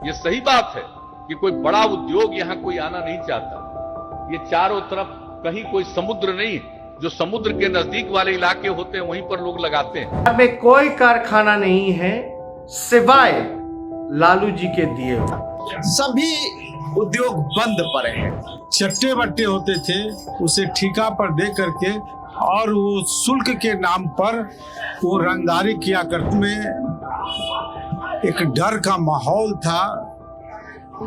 ये सही बात है कि कोई बड़ा उद्योग यहाँ कोई आना नहीं चाहता। ये चारों तरफ कहीं कोई समुद्र नहीं, जो समुद्र के नजदीक वाले इलाके होते हैं वहीं पर लोग लगाते हैं। में कोई कारखाना नहीं है सिवाय लालू जी के दिए हुए। सभी उद्योग बंद पड़े हैं। चट्टे बट्टे होते थे उसे ठेका पर दे करके और वो शुल्क के नाम पर वो रंगदारी किया करते में एक डर का माहौल था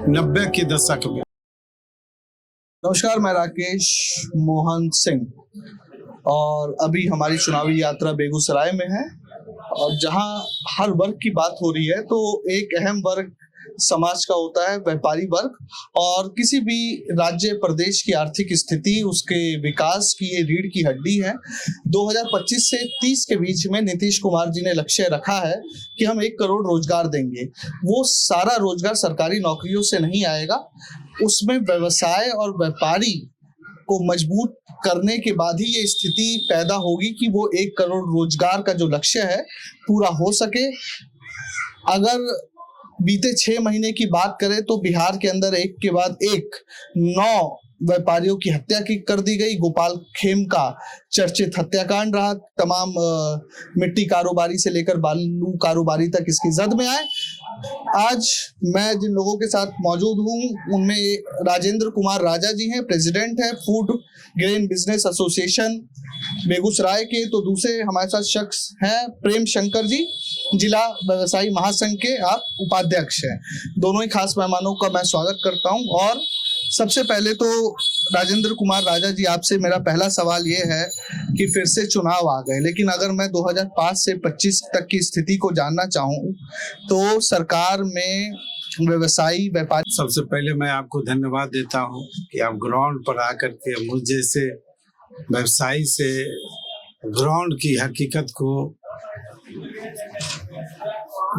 90 के दशक में। नमस्कार, मैं राकेश मोहन सिंह और अभी हमारी चुनावी यात्रा बेगूसराय में है और जहां हर वर्ग की बात हो रही है तो एक अहम वर्ग समाज का होता है व्यापारी वर्ग, और किसी भी राज्य प्रदेश की आर्थिक स्थिति उसके विकास की ये रीढ़ की हड्डी है। 2025 से 30 के बीच में नीतीश कुमार जी ने लक्ष्य रखा है कि हम 1 करोड़ रोजगार देंगे। वो सारा रोजगार सरकारी नौकरियों से नहीं आएगा, उसमें व्यवसाय और व्यापारी को मजबूत करने के बाद ही ये स्थिति पैदा होगी कि वो 1 करोड़ रोजगार का जो लक्ष्य है पूरा हो सके। अगर बीते 6 महीने की बात करें तो बिहार के अंदर एक के बाद एक 9 व्यापारियों की हत्या कर दी गई। गोपाल खेम का चर्चित हत्याकांड रहा। तमाम मिट्टी कारोबारी से लेकर बालू कारोबारी तक इसकी जद में आए। आज मैं जिन लोगों के साथ मौजूद हूँ उनमें राजेंद्र कुमार राजा जी हैं, प्रेसिडेंट है food grain business association Begusarai के। तो दूसरे हमारे साथ शख्स हैं प्रेम शंकर जी, जिला व्यवसायी महासंघ के आप उपाध्यक्ष हैं। दोनों ही खास मेहमानों का मैं स्वागत करता हूं। और सबसे पहले तो राजेंद्र कुमार राजा जी, आपसे मेरा पहला सवाल ये है कि फिर से चुनाव आ गए, लेकिन अगर मैं 2005 से 25 तक की स्थिति को जानना चाहूँ तो सरकार में व्यवसायी व्यापारी। सबसे पहले मैं आपको धन्यवाद देता हूं कि आप ग्राउंड पर आकर के मुझ जैसे व्यवसायी से ग्राउंड की हकीकत को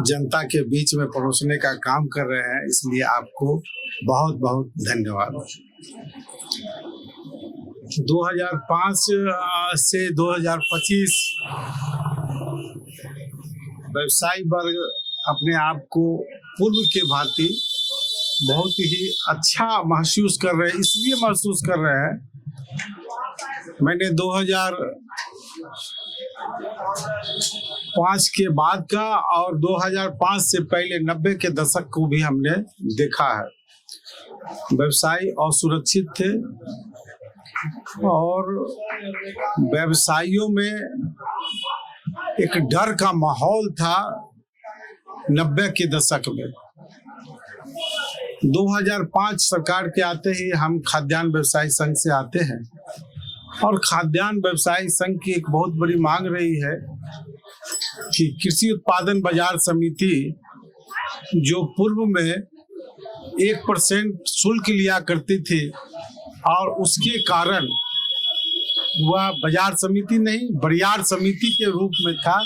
जनता के बीच में परोसने का काम कर रहे हैं, इसलिए आपको बहुत बहुत धन्यवाद। 2005 से 2025 व्यवसायी वर्ग अपने आप को पूर्व के भांति बहुत ही अच्छा महसूस कर रहे हैं। इसलिए महसूस कर रहे हैं, मैंने 2005 के बाद का और 2005 से पहले 90 के दशक को भी हमने देखा है। व्यवसायी असुरक्षित थे और व्यवसायियों में एक डर का माहौल था 90 के दशक में। 2005 सरकार के आते ही हम खाद्यान्न व्यवसायी संघ से आते हैं और खाद्यान्न व्यवसायी संघ की एक बहुत बड़ी मांग रही है कि कृषि उत्पादन बाजार समिति जो पूर्व में 1% शुल्क लिया करती थी और उसके कारण वह बाजार समिति नहीं बरियार समिति के रूप में था।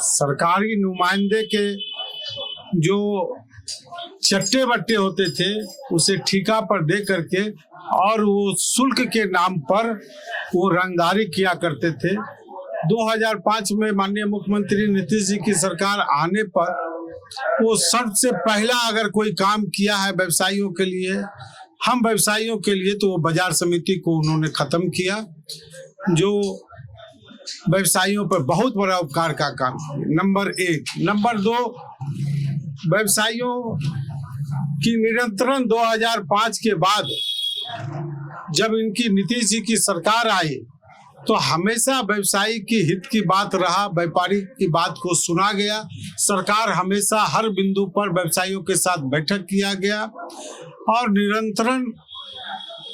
सरकारी नुमाइंदे के जो चट्टे बट्टे होते थे उसे ठेका पर दे करके और वो शुल्क के नाम पर वो रंगदारी किया करते थे। 2005 में माननीय मुख्यमंत्री नीतीश जी की सरकार आने पर वो सबसे पहला अगर कोई काम किया है व्यवसायियों के लिए, हम व्यवसायियों के लिए, तो वो बाजार समिति को उन्होंने खत्म किया, जो व्यवसायियों पर बहुत बड़ा उपकार का काम किया। नंबर 1। नंबर 2, व्यवसायियों की निरंतरण 2005 के बाद जब इनकी नीतीश जी की सरकार आई तो हमेशा व्यवसायी की हित की बात रहा, व्यापारी की बात को सुना गया। सरकार हमेशा हर बिंदु पर व्यवसायियों के साथ बैठक किया गया और निरंतरण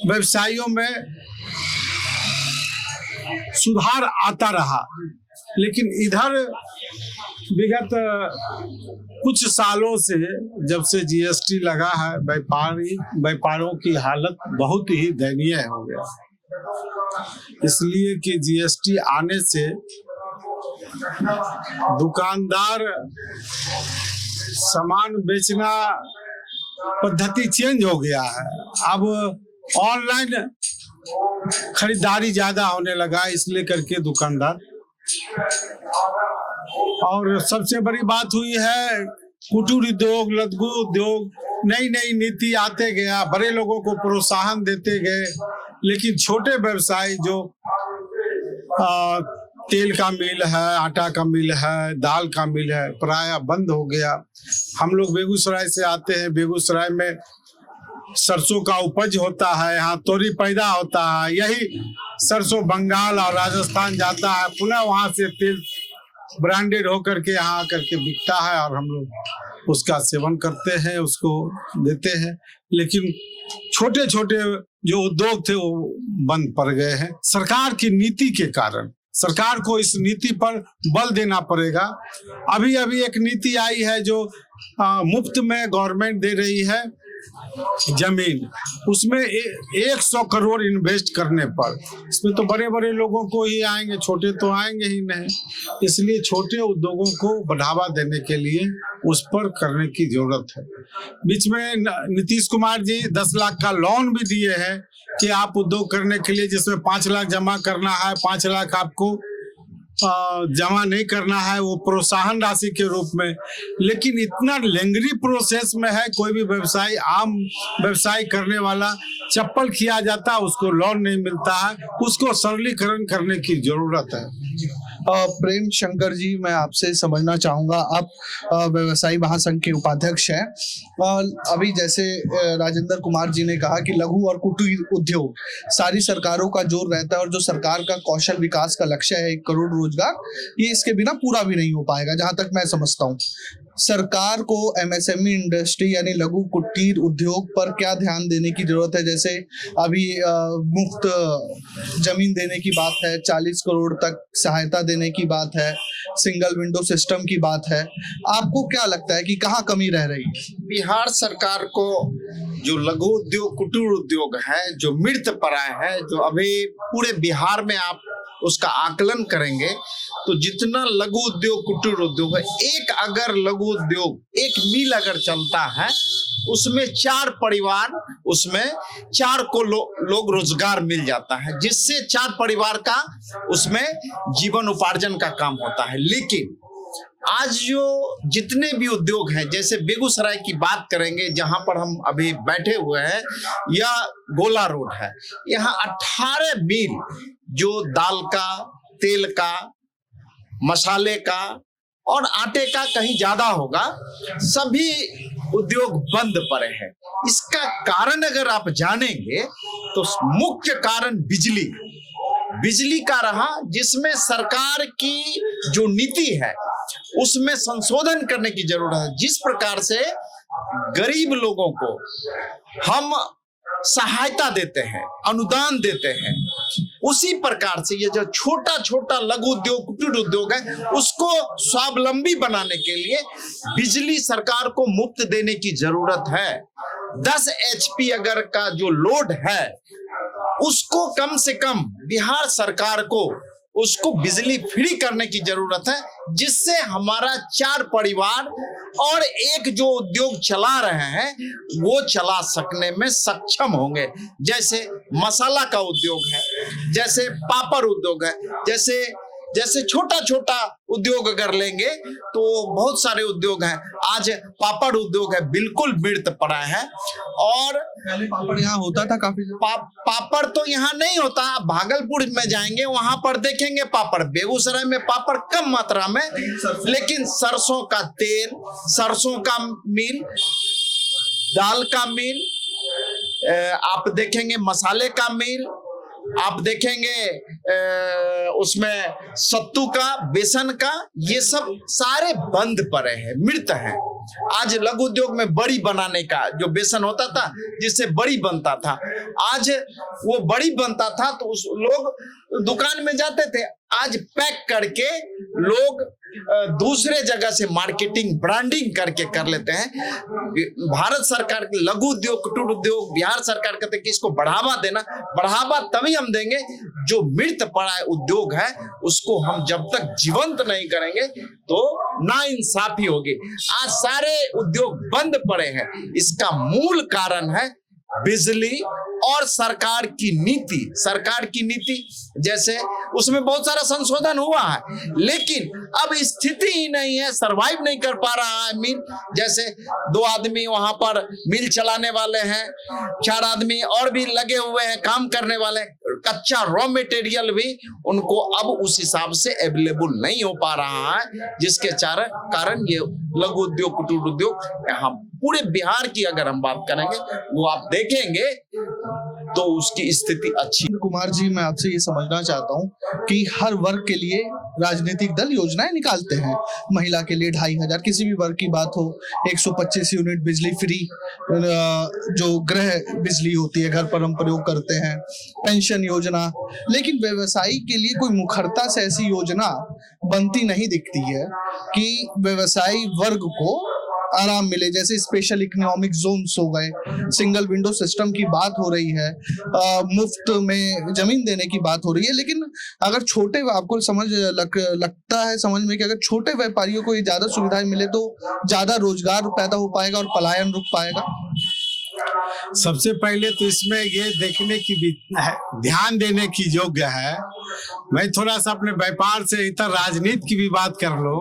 व्यवसायियों में सुधार आता रहा। लेकिन इधर विगत कुछ सालों से जब से जीएसटी लगा है, व्यापारियों की हालत बहुत ही दयनीय हो गया। इसलिए कि जीएसटी आने से दुकानदार सामान बेचना पद्धति चेंज हो गया है। अब ऑनलाइन खरीदारी ज्यादा होने लगा, इसलिए करके दुकानदार। और सबसे बड़ी बात हुई है कुटीर उद्योग, लघु उद्योग, नई नई नीति आते गया, बड़े लोगों को प्रोत्साहन देते गए, लेकिन छोटे व्यवसाय जो तेल का मिल है, आटा का मिल है, दाल का मिल है, प्रायः बंद हो गया। हम लोग बेगूसराय से आते हैं, बेगूसराय में सरसों का उपज होता है, यहाँ तोरी पैदा होता है, यही सरसों बंगाल और राजस्थान जाता है, पुनः वहां से तेल ब्रांडेड होकर के यहाँ आकर के बिकता है और हम लोग उसका सेवन करते हैं, उसको देते हैं। लेकिन छोटे छोटे जो उद्योग थे वो बंद पड़ गए हैं सरकार की नीति के कारण। सरकार को इस नीति पर बल देना पड़ेगा। अभी अभी एक नीति आई है जो मुफ्त में गवर्नमेंट दे रही है जमीन, उसमें 100 करोड़ इन्वेस्ट करने पर, इसमें तो बड़े बड़े लोगों को ही आएंगे, छोटे तो आएंगे ही नहीं। इसलिए छोटे उद्योगों को बढ़ावा देने के लिए उस पर करने की जरूरत है। बीच में नीतीश कुमार जी 10 लाख का लोन भी दिए हैं कि आप उद्योग करने के लिए, जिसमें 5 लाख जमा करना है, 5 लाख आपको जमा नहीं करना है, वो प्रोत्साहन राशि के रूप में। लेकिन इतना लेंगरी प्रोसेस में है, कोई भी व्यवसाय, आम व्यवसाय करने वाला चप्पल किया जाता है, उसको लोन नहीं मिलता है, उसको सरलीकरण करने की जरूरत है। प्रेम शंकर जी, मैं आपसे समझना चाहूंगा, आप व्यवसायी महासंघ के उपाध्यक्ष हैं। अभी जैसे राजेंद्र कुमार जी ने कहा कि लघु और कुटीर उद्योग सारी सरकारों का जोर रहता है और जो सरकार का कौशल विकास का लक्ष्य है 1 करोड़ रोजगार, ये इसके बिना पूरा भी नहीं हो पाएगा, जहां तक मैं समझता हूँ। सरकार को एमएसएमई इंडस्ट्री यानी लघु कुटीर उद्योग पर क्या ध्यान देने की जरूरत है? जैसे अभी मुफ्त जमीन देने की बात है, 40 करोड़ तक सहायता देने की बात है, सिंगल विंडो सिस्टम की बात है। आपको क्या लगता है कि कहाँ कमी रह रही है? बिहार सरकार को जो लघु उद्योग, कुटीर उद्योग है, जो मृतप्राय है, जो अभी पूरे बिहार में आप उसका आकलन करेंगे तो जितना लघु उद्योग, कुटीर उद्योग है, एक अगर लघु उद्योग, एक मिल अगर चलता है, उसमें 4 परिवार, उसमें 4 को लोग रोजगार मिल जाता है, जिससे 4 परिवार का उसमें जीवन उपार्जन का काम होता है। लेकिन आज जो जितने भी उद्योग हैं, जैसे बेगूसराय की बात करेंगे जहां पर हम अभी बैठे हुए हैं, या गोला रोड है, यहाँ 18 मिल जो दाल का, तेल का, मसाले का और आटे का कहीं ज्यादा होगा, सभी उद्योग बंद पड़े हैं। इसका कारण अगर आप जानेंगे तो मुख्य कारण बिजली का रहा, जिसमें सरकार की जो नीति है उसमें संशोधन करने की जरूरत है। जिस प्रकार से गरीब लोगों को हम सहायता देते हैं, अनुदान देते हैं, उसी प्रकार से ये जो छोटा छोटा लघु उद्योग, कुटीर उद्योग है, उसको स्वावलंबी बनाने के लिए बिजली सरकार को मुफ्त देने की जरूरत है। 10 HP अगर का जो लोड है, उसको कम से कम बिहार सरकार को उसको बिजली फ्री करने की जरूरत है, जिससे हमारा 4 परिवार और एक जो उद्योग चला रहे हैं वो चला सकने में सक्षम होंगे। जैसे मसाला का उद्योग है, जैसे पापड़ उद्योग है, जैसे छोटा छोटा उद्योग अगर लेंगे तो बहुत सारे उद्योग हैं। आज पापड़ उद्योग है, बिल्कुल मृत पड़ा है। और पहले पापड़ यहाँ होता था काफी। पापड़ तो यहाँ नहीं होता। भागलपुर में जाएंगे वहां पर देखेंगे पापड़। बेगूसराय में पापड़ कम मात्रा में, लेकिन सरसों का तेल, सरसों का मिल, दाल का मिल, आप देखेंगे मसाले का मिल, आप देखेंगे उसमें सत्तू का, बेसन का, ये सब सारे बंद पड़े हैं, मृत हैं। आज लघु उद्योग में बड़ी बनाने का जो बेसन होता था, जिससे बड़ी बनता था, आज वो बड़ी बनता था तो उस लोग दुकान में जाते थे, आज पैक करके लोग दूसरे जगह से मार्केटिंग, ब्रांडिंग करके कर लेते हैं। भारत सरकार के लघु उद्योग, कुटीर उद्योग, बिहार सरकार कहते हैं कि इसको बढ़ावा देना। बढ़ावा तभी हम देंगे जो मृत पड़ा उद्योग है उसको हम जब तक जीवंत नहीं करेंगे तो नाइंसाफी होगी। आज सारे उद्योग बंद पड़े हैं, इसका मूल कारण है बिजली और सरकार की नीति। सरकार की नीति जैसे उसमें बहुत सारा संशोधन हुआ है, लेकिन अब स्थिति ही नहीं है, सरवाइव नहीं कर पा रहा है मिल। जैसे 2 आदमी वहां पर मिल चलाने वाले हैं, 4 आदमी और भी लगे हुए हैं काम करने वाले, कच्चा रॉ मटेरियल भी उनको अब उस हिसाब से अवेलेबल नहीं हो पा रहा है, जिसके कारण ये लघु उद्योग कुटीर उद्योग यहाँ पूरे बिहार की अगर हम बात करेंगे वो आप देखेंगे तो उसकी स्थिति अच्छी। कुमार जी, मैं आपसे ये समझना चाहता हूँ कि हर वर्ग के लिए राजनीतिक दल योजनाएं निकालते हैं। महिला के लिए 2500, किसी भी वर्ग की बात हो, 125 यूनिट बिजली फ्री, जो गृह बिजली होती है घर पर हम प्रयोग करते हैं, पेंशन योजना। लेकिन व्यवसायी के लिए कोई मुखरता से ऐसी योजना बनती नहीं दिखती है कि व्यवसायी वर्ग को आराम मिले। जैसे स्पेशल इकोनॉमिक जोन्स हो गए, सिंगल विंडो सिस्टम की बात हो रही है, मुफ्त में जमीन देने की बात हो रही है। लेकिन अगर छोटे, आपको लगता है समझ में कि अगर छोटे व्यापारियों को ये ज्यादा सुविधाएं मिले तो ज्यादा रोजगार पैदा हो पाएगा और पलायन रुक पाएगा? सबसे पहले तो इसमें ये देखने की ध्यान देने की योग्य है, मैं थोड़ा सा अपने व्यापार से इतर राजनीति की भी बात कर लो।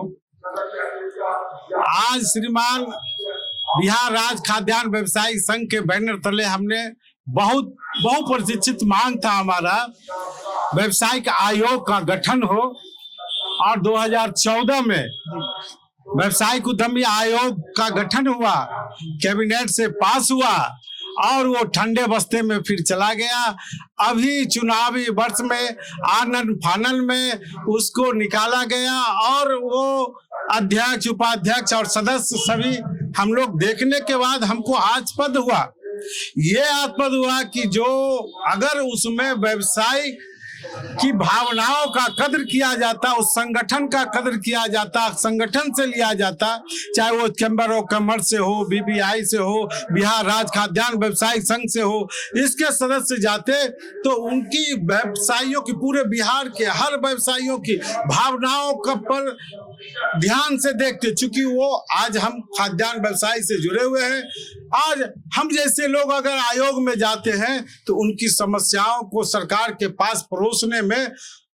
आज श्रीमान बिहार राज्य खाद्यान्न व्यवसायी संघ के बैनर तले हमने बहुप्रतीक्षित मांग था हमारा व्यवसायिक आयोग का गठन हो, और 2014 में व्यवसायिक उद्यमी आयोग का गठन हुआ, कैबिनेट से पास हुआ और वो ठंडे बस्ते में फिर चला गया। अभी चुनावी वर्ष में आनन फानल में उसको निकाला गया और वो अध्यक्ष, उपाध्यक्ष और सदस्य सभी हम लोग देखने के बाद हमको आस्पद हुआ, ये आस्पद हुआ कि जो अगर उसमें व्यवसाय की भावनाओं का कदर किया जाता, उस संगठन का कदर किया जाता, संगठन से लिया जाता, चाहे वो चैम्बर ऑफ कॉमर्स से हो, बीबीआई से हो, बिहार राज्य खाद्यान्न व्यवसायिक संघ से हो, इसके सदस्य जाते तो उनकी व्यवसायियों की, पूरे बिहार के हर व्यवसायियों की भावनाओं का पर ध्यान से देखते। चूंकि वो आज हम खाद्यान्न व्यवसाय से जुड़े हुए हैं, आज हम जैसे लोग अगर आयोग में जाते हैं तो उनकी समस्याओं को सरकार के पास परोसने में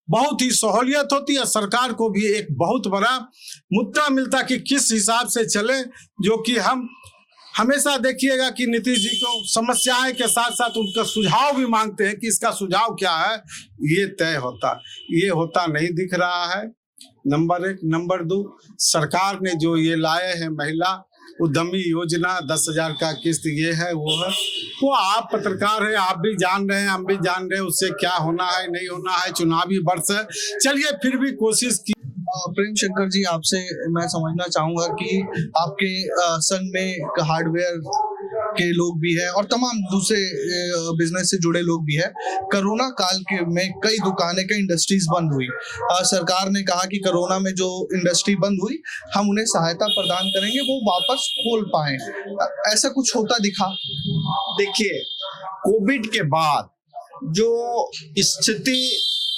बहुत ही सहूलियत होती है। सरकार को भी एक बहुत बड़ा मुद्दा मिलता कि किस हिसाब से चले, जो कि हम हमेशा देखिएगा कि नीतीश जी को समस्याएं के साथ साथ उनका सुझाव भी मांगते हैं कि इसका सुझाव क्या है, ये तय होता, ये होता नहीं दिख रहा है। नंबर 1। नंबर 2, सरकार ने जो ये लाए हैं महिला उद्यमी योजना, 10,000 का किस्त, ये है वो है, वो आप पत्रकार है, आप भी जान रहे हैं, हम भी जान रहे हैं उससे क्या होना है नहीं होना है, चुनावी वर्ष है, चलिए फिर भी कोशिश की। प्रेम शंकर जी, आपसे मैं समझना चाहूंगा कि आपके संघ में हार्डवेयर के लोग भी हैं और तमाम दूसरे बिजनेस से जुड़े लोग भी हैं। कोरोना काल के में कई दुकानें, कई इंडस्ट्रीज बंद हुई। सरकार ने कहा कि कोरोना में जो इंडस्ट्री बंद हुई हम उन्हें सहायता प्रदान करेंगे, वो वापस खोल पाए। ऐसा कुछ होता दिखा? देखिए, कोविड के बाद जो स्थिति,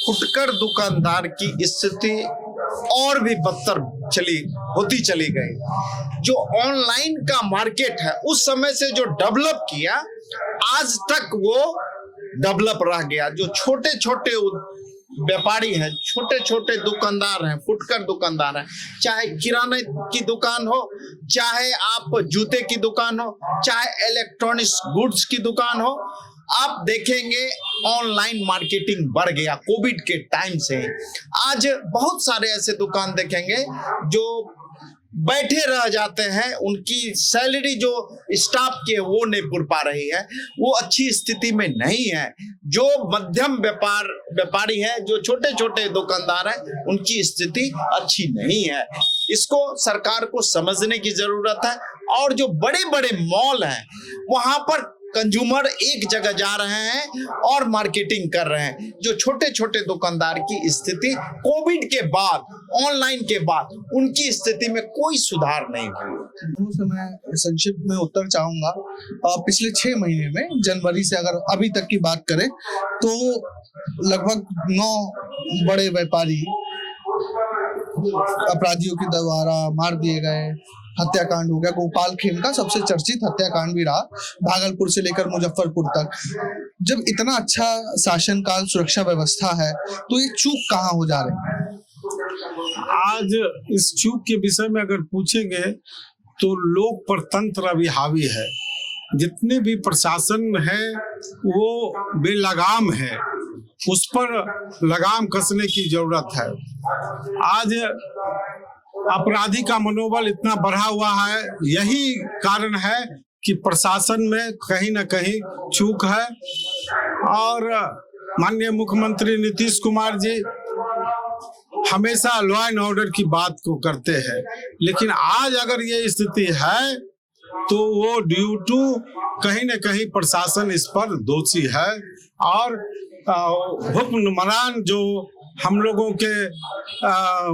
फुटकर दुकानदार की स्थिति और भी बदतर होती चली गई। जो ऑनलाइन का मार्केट है उस समय से जो डेवलप किया, आज तक वो डेवलप रह गया। जो छोटे छोटे व्यापारी हैं, छोटे छोटे दुकानदार हैं, फुटकर दुकानदार हैं, चाहे किराने की दुकान हो, चाहे आप जूते की दुकान हो, चाहे इलेक्ट्रॉनिक्स गुड्स की दुकान हो, आप देखेंगे ऑनलाइन मार्केटिंग बढ़ गया कोविड के टाइम से। आज बहुत सारे ऐसे दुकान देखेंगे जो बैठे रह जाते हैं, उनकी सैलरी जो स्टाफ की है वो नहीं पूर पा रही है, वो अच्छी स्थिति में नहीं है। जो मध्यम व्यापारी है, जो छोटे छोटे दुकानदार हैं, उनकी स्थिति अच्छी नहीं है। इसको सरकार को समझने की जरूरत है। और जो बड़े बड़े मॉल हैं वहां पर कंज्यूमर एक जगह जा रहे हैं और मार्केटिंग कर रहे हैं। जो छोटे छोटे दुकानदार की स्थिति कोविड के बाद, ऑनलाइन के बाद, उनकी स्थिति में कोई सुधार नहीं हुआ। से मैं संक्षिप्त में उत्तर चाहूंगा। पिछले 6 महीने में, जनवरी से अगर अभी तक की बात करें तो लगभग 9 बड़े व्यापारी अपराधियों के द्वारा मार दिए गए, हत्याकांड हो गया, गोपाल खेमका सबसे चर्चित हत्याकांड भी रहा, भागलपुर से लेकर मुजफ्फरपुर तक। जब इतना अच्छा शासनकाल, सुरक्षा व्यवस्था है, तो ये चूक कहाँ हो जा रही है? आज इस चूक के विषय में अगर पूछेंगे तो लोक परतंत्र अभी हावी है। जितने भी प्रशासन है वो बेलगाम है, उस पर लगाम कसने की जरूरत है। आज अपराधी का मनोबल इतना बढ़ा हुआ है, यही कारण है कि प्रशासन में कहीं ना कहीं चूक है। और माननीय मुख्यमंत्री नीतीश कुमार जी हमेशा लॉ एंड ऑर्डर की बात को करते हैं, लेकिन आज अगर ये स्थिति है तो वो ड्यू टू कहीं न कहीं प्रशासन इस पर दोषी है। और हुक्मरान जो हम लोगों के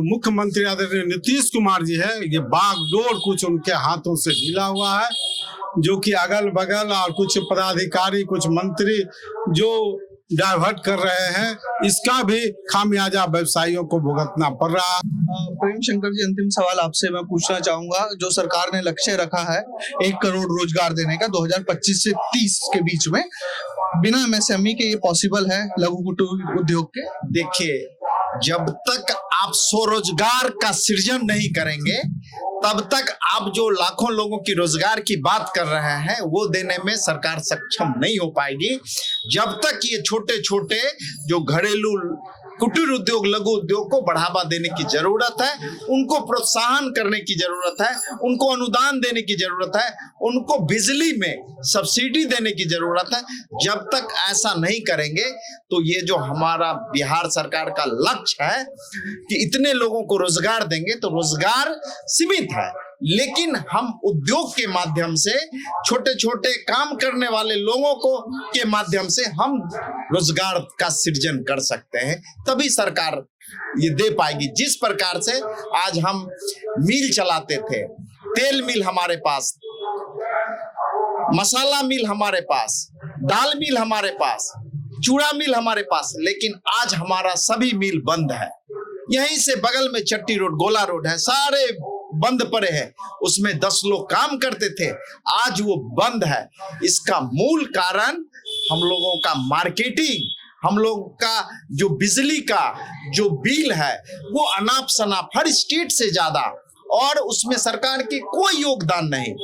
मुख्यमंत्री आदरणीय नीतीश कुमार जी है, ये बागडोर कुछ उनके हाथों से मिला हुआ है, जो कि अगल बगल और कुछ पदाधिकारी, कुछ मंत्री जो डाइवर्ट कर रहे हैं, इसका भी खामियाजा व्यवसायियों को भुगतना पड़ रहा है। प्रेम शंकर जी, अंतिम सवाल आपसे मैं पूछना चाहूंगा, जो सरकार ने लक्ष्य रखा है 1 करोड़ रोजगार देने का 2025 से 30 के बीच में, बिना एमएसएमई के ये पॉसिबल है लघु कुटीर उद्योग के? देखिए, जब तक आप स्वरोजगार का सृजन नहीं करेंगे, तब तक आप जो लाखों लोगों की रोजगार की बात कर रहे हैं वो देने में सरकार सक्षम नहीं हो पाएगी। जब तक ये छोटे छोटे जो घरेलू कुटीर उद्योग, लघु उद्योग को बढ़ावा देने की जरूरत है, उनको प्रोत्साहन करने की जरूरत है, उनको अनुदान देने की जरूरत है, उनको बिजली में सब्सिडी देने की जरूरत है। जब तक ऐसा नहीं करेंगे तो ये जो हमारा बिहार सरकार का लक्ष्य है कि इतने लोगों को रोजगार देंगे, तो रोजगार सीमित है, लेकिन हम उद्योग के माध्यम से, छोटे छोटे काम करने वाले लोगों को के माध्यम से हम रोजगार का सृजन कर सकते हैं, तभी सरकार ये दे पाएगी। जिस प्रकार से आज हम मिल चलाते थे, तेल मिल हमारे पास, मसाला मिल हमारे पास, दाल मिल हमारे पास, चूड़ा मिल हमारे पास, लेकिन आज हमारा सभी मिल बंद है। यहीं से बगल में चट्टी रोड, गोला रोड है, सारे बंद पड़े हैं, उसमें 10 लोग काम करते थे, आज वो बंद है। इसका मूल कारण हम लोगों का मार्केटिंग, हम लोग का जो बिजली का जो बिल है वो अनाप शनाप, हर स्टेट से ज्यादा, और उसमें सरकार की कोई योगदान नहीं,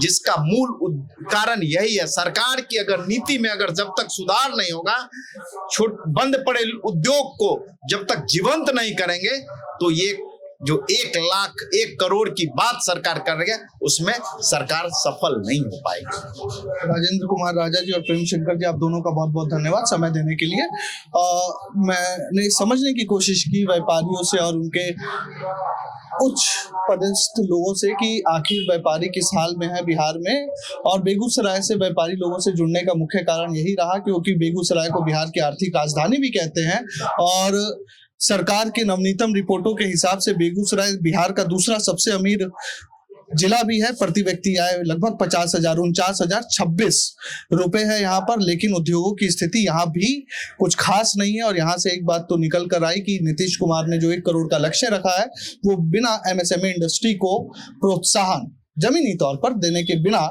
जिसका मूल कारण यही है। सरकार की अगर नीति में अगर जब तक सुधार नहीं होगा, बंद पड़े उद्योग को जब तक जीवंत नहीं करेंगे, तो ये जो 1 करोड़ की बात सरकार कर रही है, उसमें सरकार सफल नहीं हो पाएगी। राजेंद्र कुमार राजा जी और प्रेम शंकर जी, आप दोनों का बहुत बहुत धन्यवाद समय देने के लिए। मैंने समझने की कोशिश की व्यापारियों से और उनके उच्च पदस्थ लोगों से कि आखिर व्यापारी किस हाल में है बिहार में, और बेगूसराय से व्यापारी लोगों से जुड़ने का मुख्य कारण यही रहा क्योंकि बेगूसराय को बिहार की आर्थिक राजधानी भी कहते हैं, और सरकार के नवनीतम रिपोर्टों के हिसाब से बेगूसराय बिहार का दूसरा सबसे अमीर जिला भी है। प्रति व्यक्ति आय लगभग 50,000, 49,026 रुपए है यहाँ पर, लेकिन उद्योगों की स्थिति यहाँ भी कुछ खास नहीं है। और यहाँ से एक बात तो निकल कर आई कि नीतीश कुमार ने जो 1 करोड़ का लक्ष्य रखा है वो बिना एमएसएमई इंडस्ट्री को प्रोत्साहन जमीनी तौर पर देने के बिना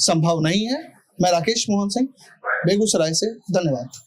संभव नहीं है। मैं राकेश मोहन सिंह, बेगूसराय से, धन्यवाद।